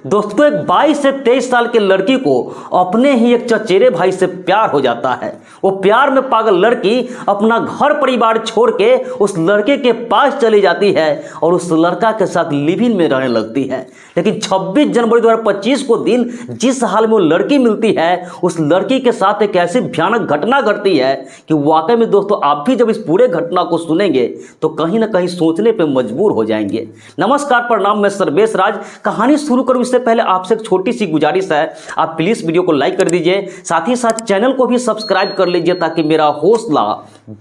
दोस्तों एक 22 से 23 साल की लड़की को अपने ही एक चचेरे भाई से प्यार हो जाता है। वो प्यार में पागल लड़की अपना घर परिवार छोड़ के उस लड़के के पास चली जाती है और उस लड़का के साथ लिव इन में रहने लगती है। लेकिन 26 जनवरी 2025 को दिन जिस हाल में वो लड़की मिलती है उस लड़की के साथ एक ऐसी भयानक घटना घटती है कि वाकई में दोस्तों आप भी जब इस पूरे घटना को सुनेंगे तो कहीं ना कहीं सोचने पर मजबूर हो जाएंगे। नमस्कार, प्रणाम, मैं सर्वेश राज। कहानी शुरू करूं इससे पहले आपसे एक छोटी सी गुजारिश है, आप प्लीज वीडियो को लाइक कर दीजिए, साथ ही साथ चैनल को भी सब्सक्राइब कर लीजिए ताकि मेरा हौसला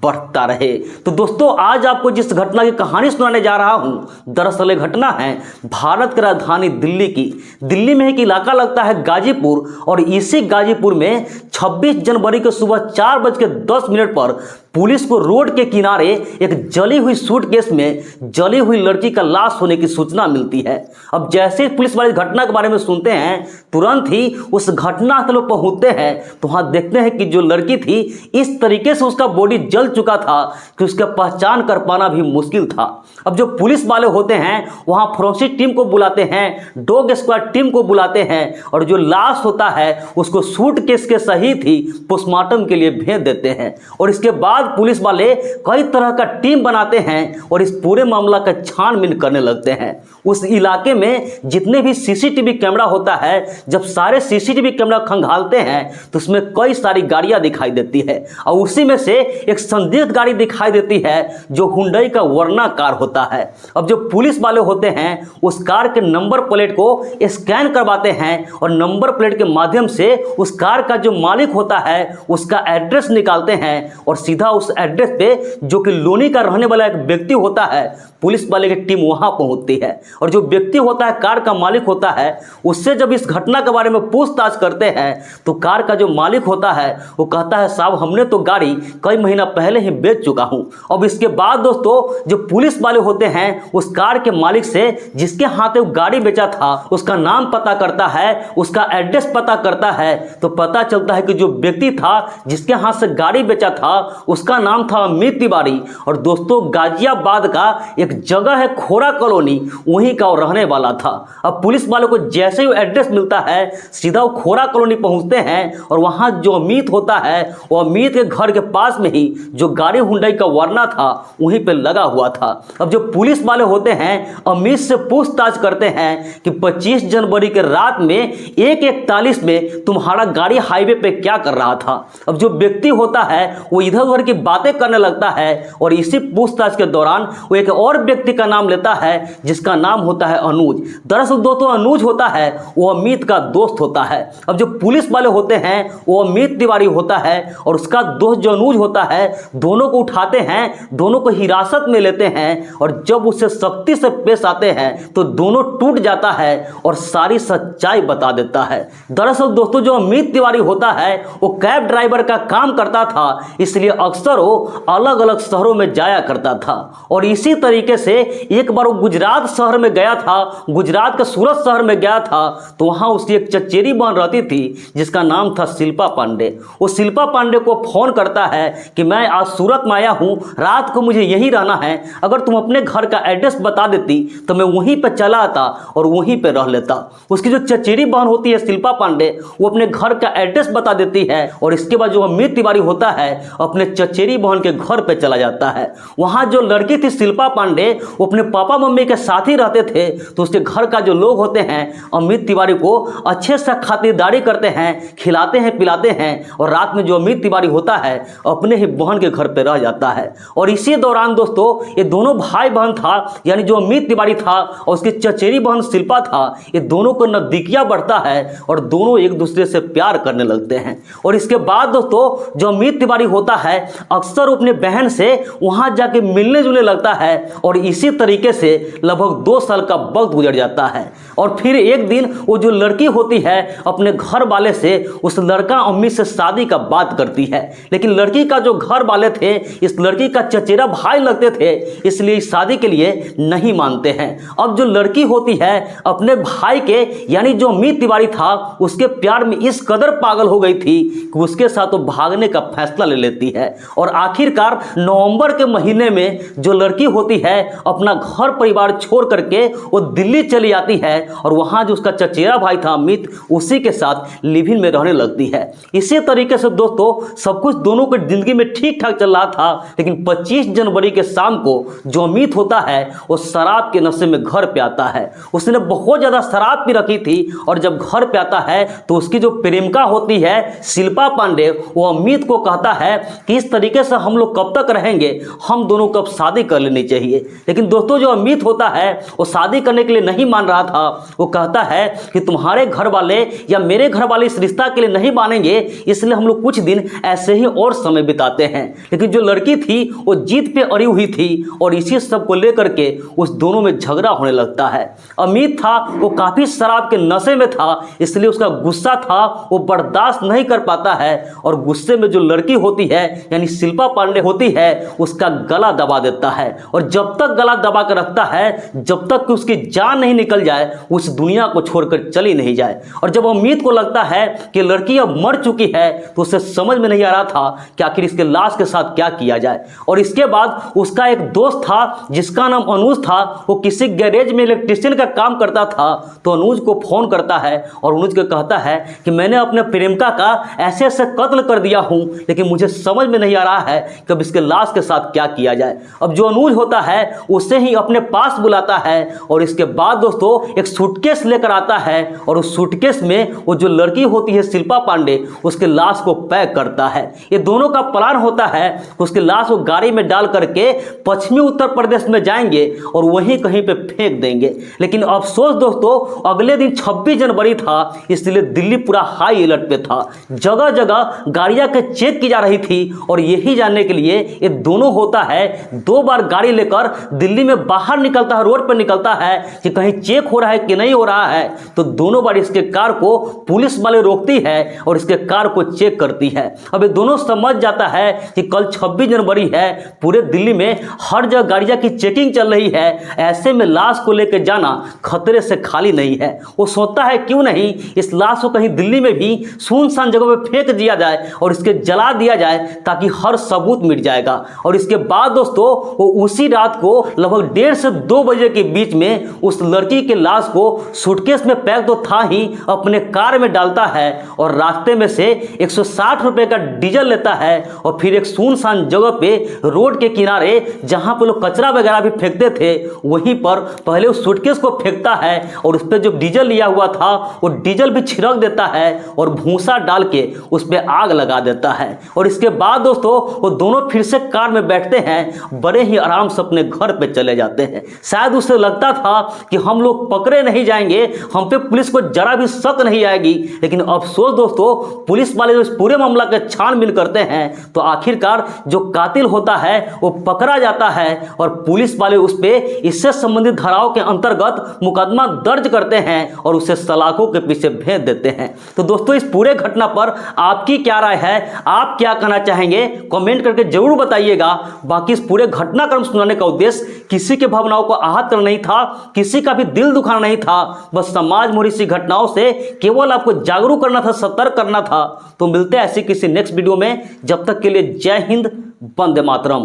बढ़ता रहे। तो दोस्तों आज आपको जिस घटना की कहानी सुनाने जा रहा हूं दरअसल घटना है भारत की राजधानी दिल्ली की। दिल्ली में एक इलाका लगता है गाजीपुर और इसी गाजीपुर में 26 जनवरी को सुबह 4:10 पर पुलिस को रोड के किनारे एक जली हुई सूटकेस में जली हुई लड़की का लाश होने की सूचना मिलती है। अब जैसे ही पुलिस वाले घटना के बारे में सुनते हैं तुरंत ही उस घटना स्थल पर पहुंचते हैं तो वहां देखते हैं कि जो लड़की थी इस तरीके से उसका बॉडी जल चुका था कि उसका पहचान कर पाना भी मुश्किल था। अब जो पुलिस वाले होते हैं वहां फोरेंसिक टीम को बुलाते हैं, डॉग स्क्वाड टीम को बुलाते हैं और जो लाश होता है उसको सूटकेस के सहित ही पोस्टमार्टम के लिए भेज देते हैं। और इसके बाद पुलिस वाले कई तरह का टीम बनाते हैं और इस पूरे मामला का छानबीन करने लगते हैं। उस इलाके में जितने भी सीसीटीवी कैमरा होता है, जब सारे सीसीटीवी कैमरा खंगालते हैं तो उसमें कई सारी गाड़ियां दिखाई देती है और उसी में से एक संदिग्ध गाड़ी दिखाई देती है जो हुंडई का वर्ना कार होता है। अब जो पुलिस वाले होते हैं उस कार के नंबर प्लेट को स्कैन करवाते हैं और नंबर प्लेट के माध्यम से उस कार का जो मालिक होता है उसका एड्रेस निकालते हैं और सीधा उस एड्रेस पे जो कि लोनी का रहने वाला एक व्यक्ति होता है पुलिस वाले की टीम वहां पहुंचती है। और जो व्यक्ति होता है कार का मालिक होता है उससे जब इस घटना के बारे में पूछताछ करते हैं तो कार का जो मालिक होता है वो कहता है साहब हमने तो गाड़ी कई महीना पहले ही बेच चुका हूं। अब इसके बाद दोस्तों जो पुलिस वाले होते हैं उस कार के मालिक से जिसके हाथ में गाड़ी बेचा था उसका नाम पता करता है, उसका एड्रेस पता करता है तो पता चलता है कि जो व्यक्ति था जिसके हाथ से गाड़ी बेचा था उसका नाम था अमित तिवारी। और दोस्तों गाजियाबाद का एक जगह है खोरा कॉलोनी, वहीं का रहने वाला था। अब पुलिस वालों को जैसे ही एड्रेस मिलता है सीधा वो खोरा कॉलोनी पहुंचते हैं और वहां जो अमित होता है वो अमित के घर के पास में ही जो गाड़ी हुंडई का वर्ना था वहीं पे लगा हुआ था। अब जो पुलिस वाले होते हैं अमित से पूछताछ करते हैं कि 25 जनवरी के रात में 1:41 में तुम्हारा गाड़ी हाईवे पे क्या कर रहा था। अब जो व्यक्ति होता है वो इधर उधर की बातें करने लगता है और इसी पूछताछ के दौरान वो एक और व्यक्ति का नाम लेता है जिसका नाम होता है अनुज। दरअसल दोस्तों अनुज होता है वो अमित का दोस्त होता है। अब जो पुलिस वाले होते हैं वो अमित तिवारी होता है और उसका दोस्त जो अनुज होता है दोनों को उठाते हैं, दोनों को हिरासत में लेते हैं और जब उससे सख्ती से पेश आते हैं तो दोनों टूट जाता है और सारी सच्चाई बता देता है। दरअसल दोस्तों जो अमित तिवारी होता है वो कैब ड्राइवर का काम करता था, इसलिए अक्सर वो अलग अलग शहरों में जाया करता था। और इसी तरीके से एक बार वो गुजरात शहर में गया था, गुजरात के सूरत शहर में गया था तो वहां उसकी एक चचेरी बहन रहती थी जिसका नाम था शिल्पा पांडे। वो शिल्पा पांडे को फोन करता है कि मैं आज सूरत में आया हूं, रात को मुझे यहीं रहना है, अगर तुम अपने घर का एड्रेस बता देती तो मैं वहीं पर चला आता और वहीं पर रह लेता। उसकी जो चचेरी बहन होती है शिल्पा पांडे वो अपने घर का एड्रेस बता देती है और इसके बाद जो अमित तिवारी होता है अपने चचेरी बहन के घर पे चला जाता है। वहां जो लड़की थी शिल्पा पांडे वो अपने पापा मम्मी के साथ ही रहते थे तो उसके घर का जो लोग होते हैं अमित तिवारी को अच्छे से खातिरदारी करते हैं, खिलाते हैं, पिलाते हैं और रात में जो अमित तिवारी होता है अपने ही बहन के घर पे रह जाता है। और इसी दौरान दोस्तों ये दोनों भाई बहन था, यानी जो अमित तिवारी था और उसकी चचेरी बहन शिल्पा था, ये दोनों को नजदीकियां बढ़ता है और दोनों एक दूसरे से प्यार करने लगते हैं। और इसके बाद दोस्तों जो अमित तिवारी होता है अक्सर अपने बहन से वहां जाके मिलने जुलने लगता है और इसी तरीके से लगभग 2 साल का वक्त गुजर जाता है। और फिर एक दिन वो जो लड़की होती है अपने घर वाले से उस लड़का अम्मी से शादी का बात करती है, लेकिन लड़की का जो घर घर वाले थे, इस लड़की का चचेरा भाई लगते थे, इसलिए इस शादी के लिए नहीं मानते हैं। अब जो लड़की होती है अपने भाई के यानी जो अमित तिवारी था उसके प्यार में इस कदर पागल हो गई थी कि उसके साथ वो भागने का फैसला ले लेती है। और आखिरकार नवंबर के महीने में जो लड़की होती है अपना घर परिवार छोड़ करके वो दिल्ली चली आती है और वहां जो उसका चचेरा भाई था अमित, उसी के साथ लिव इन में रहने लगती है। इसी तरीके से दोस्तों सब कुछ दोनों की जिंदगी में ठीक ठाक चल रहा था, लेकिन 25 जनवरी के शाम को जो अमित होता है वो शराब के नशे में घर पे आता है। उसने बहुत ज्यादा शराब पी रखी थी और जब घर पे आता है तो उसकी जो प्रेमिका होती है शिल्पा पांडे, वो अमित को कहता है कि इस तरीके से हम लोग कब तक रहेंगे, हम दोनों को अब शादी कर लेनी चाहिए। लेकिन दोस्तों जो अमित होता है वो शादी करने के लिए नहीं मान रहा था। वो कहता है कि तुम्हारे घर वाले या मेरे घर वाले इस रिश्ता के लिए नहीं मानेंगे, इसलिए हम लोग कुछ दिन ऐसे ही और समय बिताते हैं। लेकिन जो लड़की थी वो जीत पे अड़ी हुई थी और इसी सब को लेकर के उस दोनों में झगड़ा होने लगता है। अमित था वो काफी शराब के नशे में था, इसलिए उसका गुस्सा था वो बर्दाश्त नहीं कर पाता है और गुस्से में जो लड़की होती है यानी शिल्पा पांडे होती है उसका गला दबा देता है। और जब तक गला दबा कर रखता है, जब तक कि उसकी जान नहीं निकल जाए, उस दुनिया को छोड़कर चली नहीं जाए। और जब अमित को लगता है कि लड़की अब मर चुकी है तो उसे समझ में नहीं आ रहा था कि आखिर इसके लाश के साथ क्या किया जाए। और इसके बाद उसका एक दोस्त था जिसका नाम अनुज था, वो किसी गैरेज में इलेक्ट्रिशियन का काम करता था। तो अनुज को फोन करता है और अनुज को कहता है कि मैंने अपने प्रेमिका का ऐसे ऐसे कत्ल कर दिया हूं, लेकिन मुझे समझ में नहीं आ रहा है कि अब इसके लाश के साथ क्या किया जाए। अब जो अनुज होता है उसे ही अपने पास बुलाता है और इसके बाद दोस्तों एक सूटकेस लेकर आता है और उस सूटकेस में वो जो लड़की होती है शिल्पा पांडे उसके लाश को पैक करता है। ये दोनों का प्लान होता है उसके लाश को गाड़ी में डाल करके पश्चिमी उत्तर प्रदेश में जाएंगे और वहीं कहीं पे फेंक देंगे। लेकिन अफसोस दोस्तों अगले दिन 26 जनवरी था, इसलिए दिल्ली पूरा हाई अलर्ट पे था। जगह जगह गाड़ियां के चेक की जा रही थी और यही जानने के लिए ये दोनों होता है 2 बार गाड़ी लेकर दिल्ली में बाहर निकलता है, रोड पर निकलता है कि कहीं चेक हो रहा है कि नहीं हो रहा है। तो दोनों बार इसके कार को पुलिस वाले रोकती है और इसके कार को चेक करती है। अब ये दोनों समझ जाता है कि कल 26 जनवरी है, पूरे दिल्ली में हर जगह गाड़ियां की चेकिंग चल रही है, ऐसे में लाश को लेकर जाना खतरे से खाली नहीं है। वो सोचता है क्यों नहीं इस लाश को कहीं दिल्ली में भी सुनसान जगह पे फेंक दिया जाए और इसके जला दिया जाए ताकि हर सबूत मिट जाएगा। और इसके बाद दोस्तों वो उसी रात को लगभग 1:30 से 2 बजे के बीच में उस लड़की के लाश को सूटकेस में पैक तो था ही अपने कार में डालता है और रास्ते में से 160 रुपए का डीजल लेता है और फिर एक सुनसान जगह पे रोड के किनारे जहां पे लोग कचरा वगैरह भी फेंकते थे वहीं पर पहले उस सूटकेस को फेंकता है और उस पर जो डीजल लिया हुआ था वो डीजल भी छिड़क देता है और भूसा डाल के उस पर आग लगा देता है। और इसके बाद दोस्तों वो दोनों फिर से कार में बैठते हैं, बड़े ही आराम से अपने घर पे चले जाते हैं। शायद उसे लगता था कि हम लोग पकड़े नहीं जाएंगे, हम पे पुलिस को जरा भी शक नहीं आएगी। लेकिन अफसोस दोस्तों पुलिस वाले जो इस पूरे मामला के छानबीन करते हैं तो आखिरकार जो कातिल होता है वो पकड़ा जाता है और पुलिस वाले उस पे इससे संबंधित धाराओं के अंतर्गत मुकदमा दर्ज करते हैं और उसे सलाखों के पीछे भेज देते हैं। तो दोस्तों इस पूरे घटना पर आपकी क्या राय है, आप क्या कहना चाहेंगे, कमेंट करके जरूर बताइएगा। बाकी इस पूरे घटनाक्रम सुनाने का उद्देश्य किसी के भावनाओं को आहत करना नहीं था, किसी का भी दिल दुखाना नहीं था, बस समाज में इसी घटनाओं से केवल आपको जागरूक करना था, सतर्क करना था। तो मिलते हैं ऐसी किसी नेक्स्ट वीडियो में, जब तक के लिए जय हिंद, वंदे मातरम।